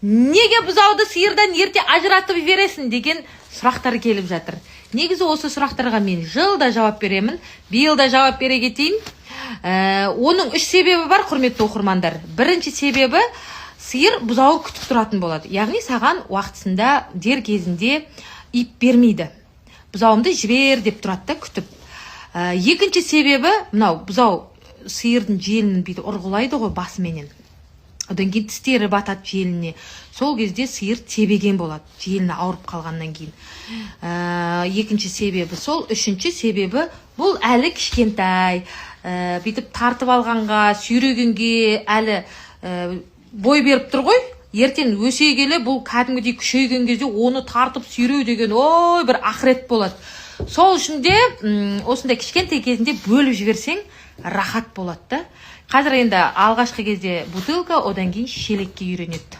неге бұзауды сиырдан ерте ажыратып бересің деген сұрақтар келіп жатыр. Негізі осы сұрақтарға мен жылда жауап беремін. Биыл да жауап бере кетейін. Оның 3 себебі бар, құрметті оқырмандар. Бірінші себебі сиыр бұзауы күтіп тұратын болады. Яғни саған уақытысында дер кезінде ип бермейді. Бұзауымды жібер деп тұрады да күтіп. Екінші себебі мынау бұзау сиырдың желінін бүйтіп ұрғылайды ғой басыменен. Одан кейін тістері батады желіне. Сол кезде сиыр тебеген болады, желіні ауырып қалғаннан кейін. Екінші себебі сол. Үшінші себебі бұл әлі кішкентай. Бүйтіп тартып алғанға, сүйрегенге әлі бой беріп тұр ғой. Ертең өсе келе бұл кәдімгідей күшейген кезде оны тартып сүйреу деген ой бір ақырет болады. Сол үшін де осындай кішкентай кезінде бөліп жіберсең рахат болады да. Қазір енді алғашқы кезде бутылка, одан кейін шелекке үйренеді.